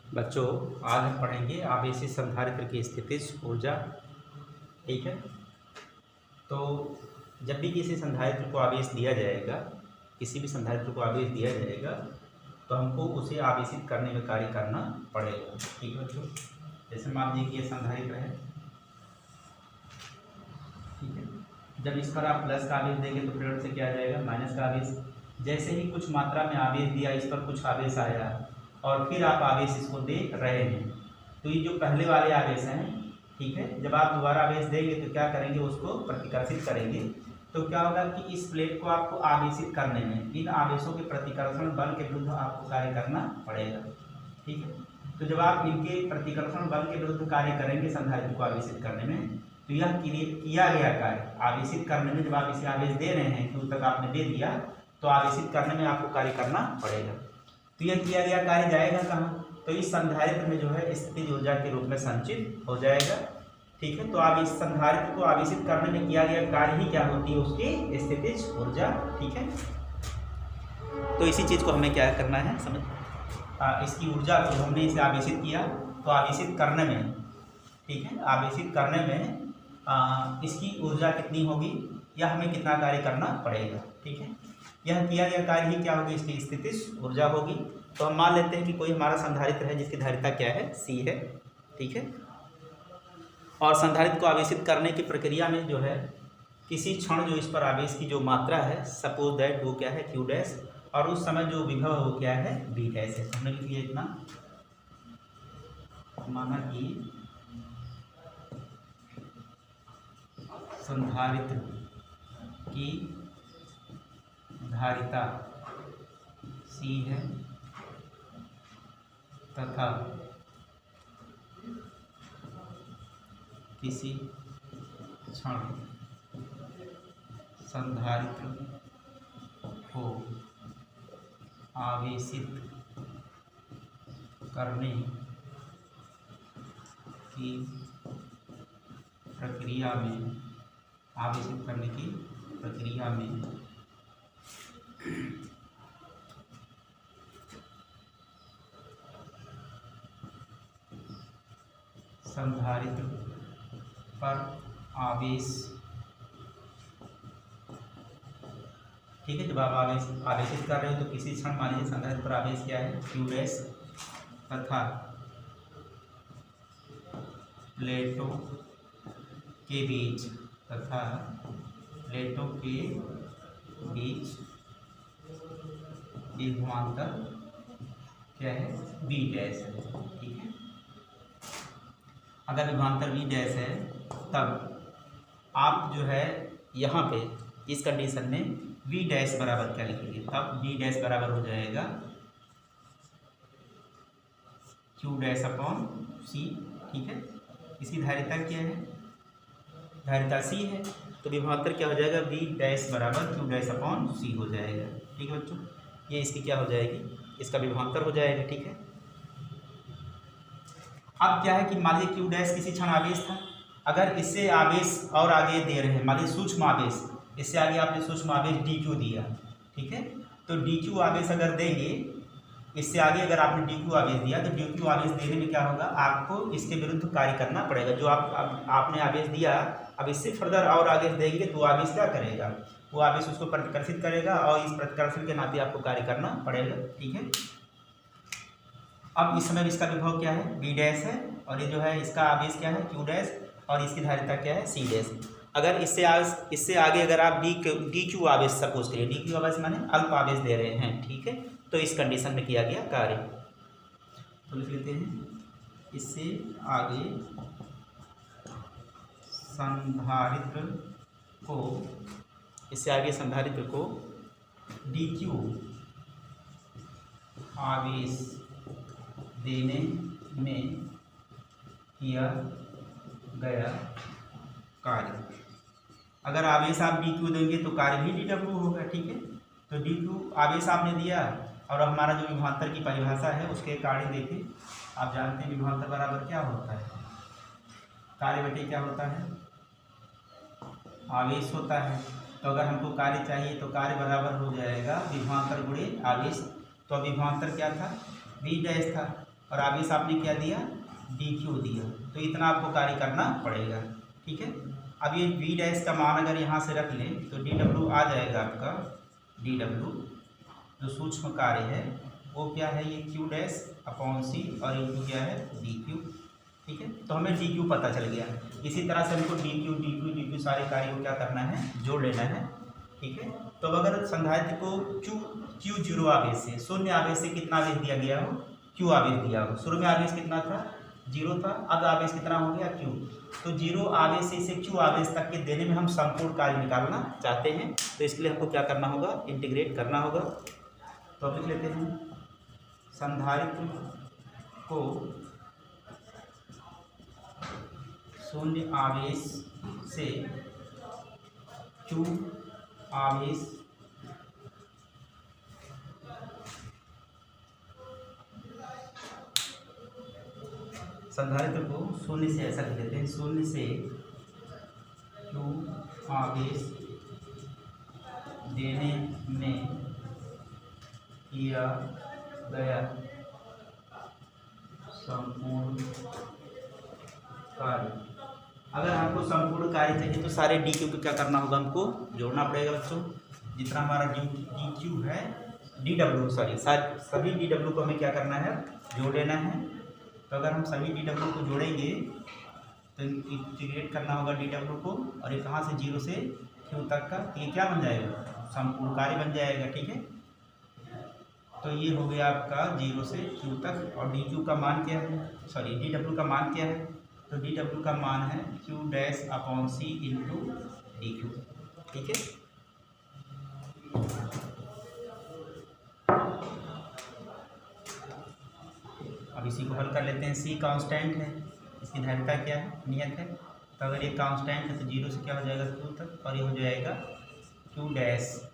बच्चों, आज हम पढ़ेंगे आवेशित संधारित्र की स्थितिज ऊर्जा। ठीक है। तो जब भी किसी संधारित्र को आवेश दिया जाएगा, किसी भी संधारित्र को आवेश दिया जाएगा तो हमको उसे आवेशित करने में कार्य करना पड़ेगा। ठीक है बच्चों। जैसे मान लीजिए कि ये संधारित्र है, ठीक है। जब इस पर आप प्लस का आवेश देंगे तो फिर से क्या आ जाएगा, माइनस का आवेश। जैसे ही कुछ मात्रा में आवेश दिया, इस पर कुछ आवेश आया और फिर आप आवेश इसको दे रहे हैं, तो ये जो पहले वाले आवेश हैं, ठीक है, जब आप दोबारा आवेश देंगे तो क्या करेंगे, उसको प्रतिकर्षित करेंगे। तो क्या होगा कि इस प्लेट को आपको आवेशित करने में इन आवेशों के प्रतिकर्षण बल के विरुद्ध आपको कार्य करना पड़ेगा। ठीक है। तो जब आप इनके प्रतिकर्षण बल के विरुद्ध कार्य करेंगे संधारित्र को आवेशित करने में, तो यह किया गया कार्य आवेशित करने में, जब आप इसे आवेश दे रहे हैं, Q तक आपने दे दिया, तो आवेशित करने में आपको कार्य करना पड़ेगा। तो यह किया गया कार्य जाएगा कहाँ, तो इस संधारित्र में जो है स्थितिज ऊर्जा के रूप में संचित हो जाएगा। ठीक है। तो अब इस संधारित्र को आवेशित करने में किया गया कार्य ही क्या होती है, उसकी स्थितिज ऊर्जा। ठीक है। तो इसी चीज़ को हमें क्या करना है, समझ इसकी ऊर्जा को हमने इसे आवेशित किया, तो आवेशित करने में, ठीक है, आवेशित करने में इसकी ऊर्जा कितनी होगी या हमें कितना कार्य करना पड़ेगा। ठीक है। यह किया गया कार्य ही क्या होगी, इसकी स्थितिज ऊर्जा होगी। तो हम मान लेते हैं कि कोई हमारा संधारित्र है जिसकी धारिता क्या है, C है। ठीक है। और संधारित्र को आवेशित करने की प्रक्रिया में जो है, किसी क्षण जो इस पर आवेश की जो मात्रा है, सपोज दैट वो क्या है, Q डैश, और उस समय जो विभव है वो क्या है, V डैश है। हमने लिख लिया इतना, माना कि संधारित्र की धारिता C है तथा किसी क्षण संधारित्र को आवेशित करने की प्रक्रिया में, आवेशित करने की प्रक्रिया में संधारित्र पर आवेश, ठीक है, जब आप आवेशित कर रहे हो तो किसी क्षण मान लीजिए संधारित्र पर आवेश क्या है, Q डैश, तथा प्लेटों के बीच, तथा प्लेटों के बीच विभवांतर क्या है, V डैश है। ठीक है। अगर विभवांतर V डैश है, तब आप जो है यहाँ पे इस कंडीशन में V डैश बराबर क्या लिखेंगे, तब V डैश बराबर हो जाएगा Q डैश अपॉन C। ठीक है। इसकी धारिता क्या है, धारिता C है, तो विभवांतर क्या हो जाएगा, V डैश बराबर Q डैश अपॉन C हो जाएगा। ठीक है बच्चों, ये इसकी क्या हो जाएगी, इसका विभवांतर हो जाएगा। ठीक है। अब क्या है कि मान लीजिए Q डैश किसी क्षण आवेश था, अगर इससे आवेश और आगे दे रहे हैं, मान लीजिए सूक्ष्म आवेश, इससे आगे आपने सूक्ष्म आवेश dq दिया, ठीक है, तो dq आवेश अगर देंगे, इससे आगे अगर आपने dq आवेश दिया, तो dq आवेश देने में क्या होगा, आपको इसके विरुद्ध कार्य करना पड़ेगा। जो आपने आवेश दिया, अब इससे फर्दर और आवेश देंगे तो आवेश क्या करेगा, वो आवेश उसको प्रतिकर्षित करेगा और इस प्रतिकर्षण के नाते आपको कार्य करना पड़ेगा। ठीक है। अब इस समय इसका विभव क्या है, V डैश है, और ये जो है इसका आवेश क्या है, Q डैश, और इसकी धारिता क्या है, C डैश। अगर इससे आगे अगर आप dq आवेश सपोज करिए, dq आवेश माने अल्प आवेश दे रहे हैं, ठीक है, तो इस कंडीशन में किया गया कार्य। तो लिख लेते हैं, इससे आगे संधारित्र को dq आवेश देने में किया गया कार्य। अगर आवेश आप dq देंगे तो कार्य भी dw होगा। ठीक है। तो dq आवेश आपने दिया, और हमारा जो विभवांतर की परिभाषा है उसके कार्य देखें। आप जानते हैं विभवांतर बराबर क्या होता है, कार्य बटे क्या होता है, आवेश होता है। तो अगर हमको कार्य चाहिए तो कार्य बराबर हो जाएगा विभवांतर गुणे आवेश। तो विभवांतर क्या था, V डैश था, और आवेश आपने क्या दिया, डी क्यू दिया, तो इतना आपको कार्य करना पड़ेगा। ठीक है, अब ये वी डैश का मान अगर यहाँ से रख लें तो डी डब्ल्यू आ जाएगा आपका, डी डब्ल्यू जो सूक्ष्म कार्य है वो क्या है, ये क्यू डैश अपॉन सी और इंटू क्या है, डी क्यू। ठीक है, तो हमें डी क्यू पता चल गया। इसी तरह से हमको D Q D Q D Q सारे कार्य को क्या करना है, जोड़ लेना है। ठीक है, तो अगर संधारित्र को क्यू जीरो आवेश से, शून्य आवेश से कितना आवेश दिया गया हो, क्यू आवेश दिया हो। शुरू में आवेश कितना था, जीरो था, अब आवेश कितना हो गया, क्यू। तो जीरो आवेश से इसे क्यू आवेश तक के देने में हम संपूर्ण कार्य निकालना चाहते हैं, तो इसके लिए हमको क्या करना होगा, इंटीग्रेट करना होगा। तो अब लिख लेते हैं, संधारित्र को शून्य आवेश से क्यू आवेश संधारित्र को शून्य से, ऐसा लिख देते हैं, शून्य से क्यू आवेश देने में किया गया संपूर्ण कार्य। अगर हमको संपूर्ण कार्य चाहिए तो सारे डी क्यू को क्या करना होगा, हमको जोड़ना पड़ेगा बच्चों। जितना हमारा डी क्यू है, डी डब्ल्यू सॉरी सभी डी डब्ल्यू को हमें क्या करना है, जोड़ लेना है। तो अगर हम सभी डी डब्ल्यू को जोड़ेंगे तो इंटीग्रेट करना होगा डी डब्ल्यू को, और ये कहाँ से, जीरो से क्यू तक का, ये क्या बन जाएगा, संपूर्ण कार्य बन जाएगा। ठीक है, तो ये हो गया आपका जीरो से क्यू तक। और डी क्यू का मान क्या है, सॉरी डी डब्ल्यू का मान क्या है, तो डी डब्ल्यू का मान है क्यू डैश अपॉन सी इंटू डी क्यू। ठीक है, अब इसी को हल कर लेते हैं। सी कांस्टेंट है, इसकी धारिता क्या है, नियत है, तो अगर ये कांस्टेंट है तो जीरो से क्या हो जाएगा, क्यू तक, और ये हो जाएगा Q dash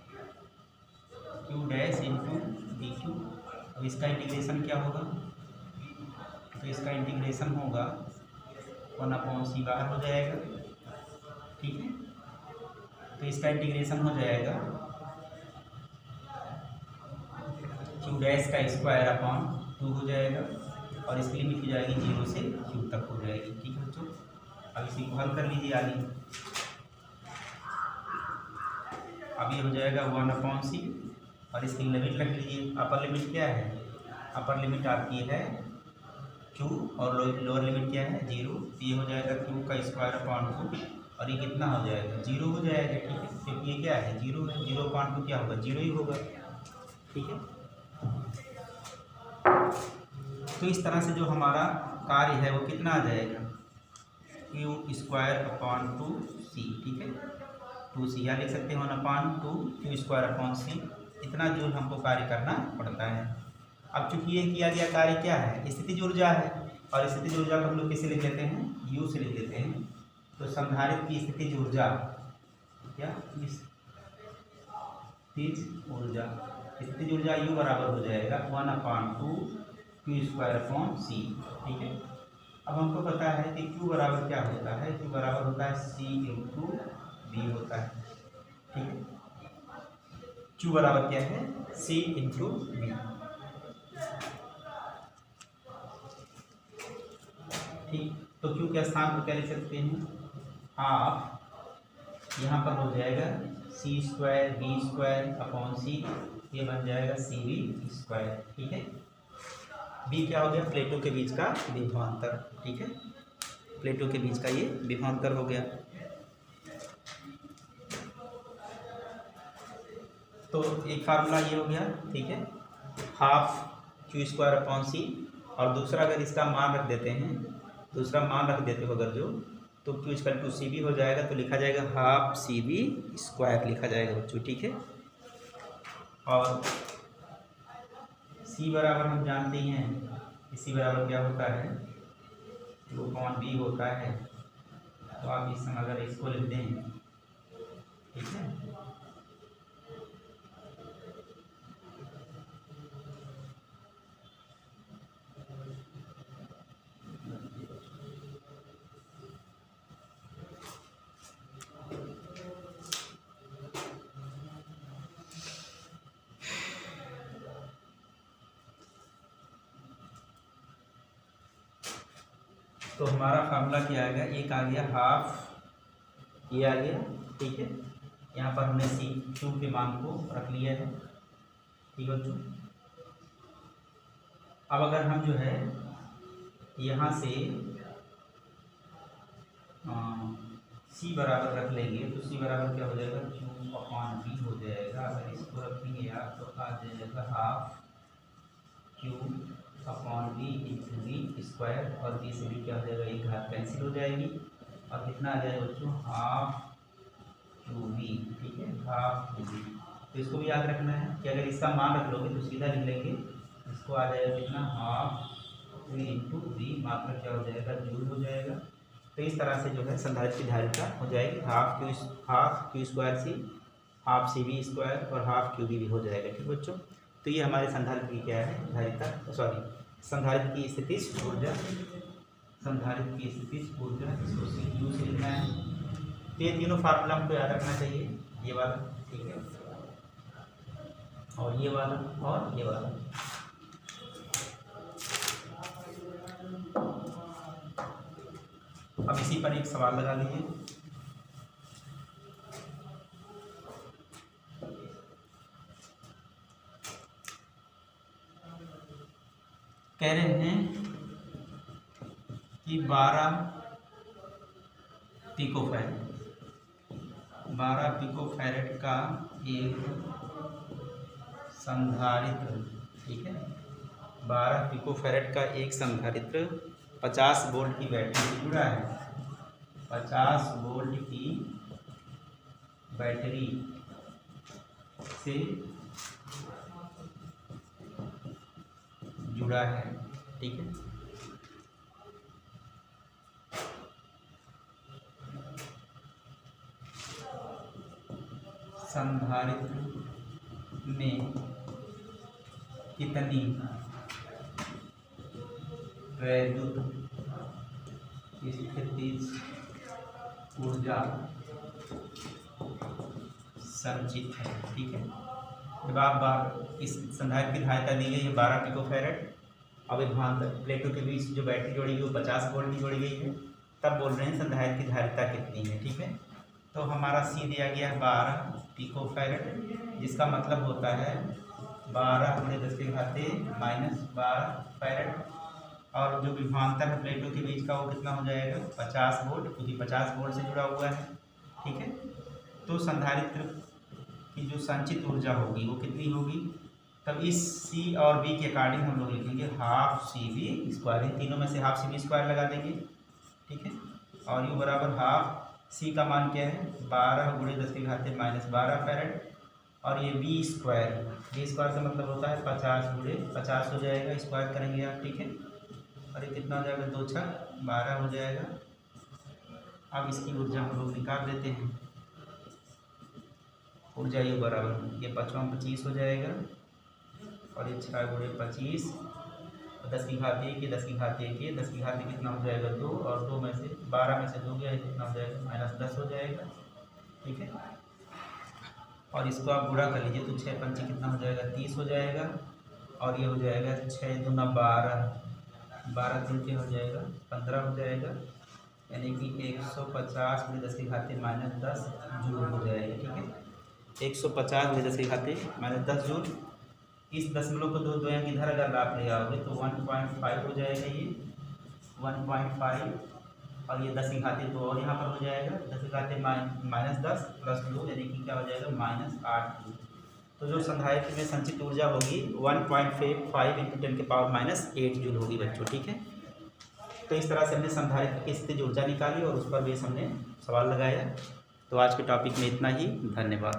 into D Q. अब इसका इंटीग्रेशन क्या होगा, तो इसका इंटीग्रेशन होगा 1/c बाहर हो जाएगा। ठीक है, तो इसका इंटीग्रेशन हो जाएगा क्यू डैश का स्क्वायर अपॉन 2 हो जाएगा, और इसकी लिमिट हो जाएगी जीरो से क्यू तक हो जाएगी। ठीक है बच्चों, अब इसी को हल कर लीजिए आगे। अब ये हो जाएगा 1/c, और इसकी लिमिट रख लीजिए। अपर लिमिट क्या है, अपर लिमिट आपकी है क्यू, और लोअर लिमिट क्या है, जीरो। ये हो जाएगा क्यू का स्क्वायर अपॉन 2, और ये कितना हो जाएगा, जीरो हो जाएगा। ठीक है, क्योंकि ये क्या है, जीरो है, 0/2 क्या होगा, जीरो ही होगा। ठीक है, तो इस तरह से जो हमारा कार्य है वो कितना आ जाएगा, क्यू स्क्वायर अपॉन 2c। ठीक है, 2c या लिख सकते हैं 1/2 क्यू स्क्वायर अपॉन c। इतना जूल हमको कार्य करना पड़ता है। अब चूंकि ये किया गया कार्य क्या है, स्थितिज ऊर्जा है, और स्थितिज ऊर्जा को हम लोग किसे लिख लेते हैं, U से लिख लेते हैं। तो संधारित्र की स्थितिज ऊर्जा क्या, स्थितिज ऊर्जा U बराबर हो जाएगा 1/2 क्यू स्क्वायर अपॉन c। ठीक है, अब हमको पता है कि Q बराबर क्या होता है, Q बराबर होता है C इंटू B होता है। ठीक है, Q बराबर क्या है, C इंटू B। ठीक, तो Q के स्थान को क्या लिख सकते हैं, हाफ, यहाँ पर हो जाएगा C square B square upon C, ये बन जाएगा CV स्क्वायर। ठीक है, B क्या हो गया, प्लेटों के बीच का विभवांतर। ठीक है, प्लेटों के बीच का ये विभवांतर हो गया। तो एक फार्मूला ये हो गया। ठीक है, हाफ क्यू स्क्वायर अपॉन सी, और दूसरा अगर इसका मान रख देते हैं, दूसरा मान रख देते हो अगर जो, तो q square two c b हो जाएगा, तो लिखा जाएगा हाफ सी बी स्क्वायर लिखा जाएगा बच्चों। ठीक है, और सी बराबर हम जानते ही हैं, सी बराबर क्या होता है, 2/b होता है। तो आप इस समय अगर इसको लिख दें, ठीक है, तो हमारा फार्मूला क्या आ गया, एक आ गया हाफ, ये आ गया, ठीक है। यहाँ पर हमने सी क्यू के मान को रख लिया है, ठीक है बच्चों। अब अगर हम जो है यहाँ से सी बराबर रख लेंगे तो सी बराबर क्या हो जाएगा, क्यू अपॉन बी हो जाएगा। अगर इसको रखेंगे आप तो आ जाएगा half q upon b into b square, और बी से भी क्या हो जाएगा, एक घात कैंसिल हो जाएगी और कितना आ जाएगा बच्चों, हाफ क्यू बी, ठीक है, हाफ क्यू बी। तो इसको भी याद रखना है कि अगर इसका मान रख लोगे तो सीधा लिख लेंगे, इसको आ जाएगा कितना, हाफ क्यू इंटू बी, मात्रा क्या हो जाएगा, जूल हो जाएगा। तो इस तरह से जो है संधारित्र की धारिता हो जाएगी हाफ क्यू स्क्वायर सी, हाफ सी बी स्क्वायर और हाफ क्यू बी भी हो जाएगा, ठीक बच्चों। तो ये हमारे संधारित्र की क्या है, धारिता, संधारित्र की स्थितिज ऊर्जा, संधारित्र की स्थितिज ऊर्जा, इसको सी क्यू से लिखना है। तो ये तीनों फार्मूला हमको याद रखना चाहिए, ये वाला, ठीक है, और ये वाला और ये वाला। अब इसी पर एक सवाल लगा लीजिए, कह रहे हैं कि 12 पिकोफैरेड का एक संधारित्र, ठीक है, 12 पिकोफैरेड का एक संधारित्र 50 वोल्ट की बैटरी से जुड़ा है, 50 वोल्ट की बैटरी से जुड़ा है, ठीक है। संधारित्र में कितनी वैद्युत स्थितिज ऊर्जा संचित है, ठीक है। जब आप इस संधारित्र की धारिता दी गई है 12 पिकोफैरेड, अब विभवांतर प्लेटों के बीच जो बैटरी जोड़ी गई वो 50 वोल्ट की जोड़ी गई है, तब बोल रहे हैं संधारित्र की धारिता कितनी है, ठीक है। तो हमारा सी दिया गया है 12 पिकोफैरेड, जिसका मतलब होता है 12 × 10⁻⁻12 फैरेड, और जो विभवांतर है प्लेटों के बीच का वो कितना हो जाएगा, 50 वोल्ट, क्योंकि 50 वोल्ट से जुड़ा हुआ है, ठीक है। तो संधारित्र की जो संचित ऊर्जा होगी वो कितनी होगी, तब इस सी और बी के अकॉर्डिंग हम लोग लिखेंगे हाफ सी बी स्क्वायर, इन तीनों में से हाफ सी बी स्क्वायर लगा देंगे, ठीक है। और यू बराबर हाफ सी का मान क्या है, 12 × 10⁻⁻12 फैरेड, और ये बी स्क्वायर से मतलब होता है 50 × 50 हो जाएगा, स्क्वायर करेंगे आप, ठीक है। और ये कितना हो जाएगा, 2 × 6 12 हो जाएगा। अब इसकी ऊर्जा हम लोग निकाल देते हैं, ऊर्जा यू बराबर ये 5 25 हो जाएगा, और ये 6 × 25, 10 की घात 1, 10 की घात 1, 10 की घात कितना हो जाएगा 2, और 2 में से 12 में से 2 गया कितना हो जाएगा, -10 हो जाएगा, ठीक है। और इसको आप गुणा कर लीजिए तो 6 × 5 कितना हो जाएगा, 30 हो जाएगा, और ये हो जाएगा 6 × 2 = 12, 12 3 क्या हो जाएगा, 15 हो जाएगा, यानी कि 150 × 10⁻⁻10 जूल हो जाएगा, ठीक है। 150 × 10⁻⁻10 जूल। इस दशमलव को 2 अंक इधर अगर आप ले आओगे तो 1.5 हो जाएगा, ये 1.5, और ये 10 की घात 2 और यहाँ पर हो जाएगा 10 की घात -10 + 2, यानी कि क्या हो जाएगा, -8 जूल। तो जो संधारित्र में संचित ऊर्जा होगी 1.5 × 10⁻⁸ जूल होगी बच्चों, ठीक है। तो इस तरह से हमने संधारित्र की स्थितिज ऊर्जा निकाली और उस पर बेस हमने सवाल लगाया। तो आज के टॉपिक में इतना ही, धन्यवाद।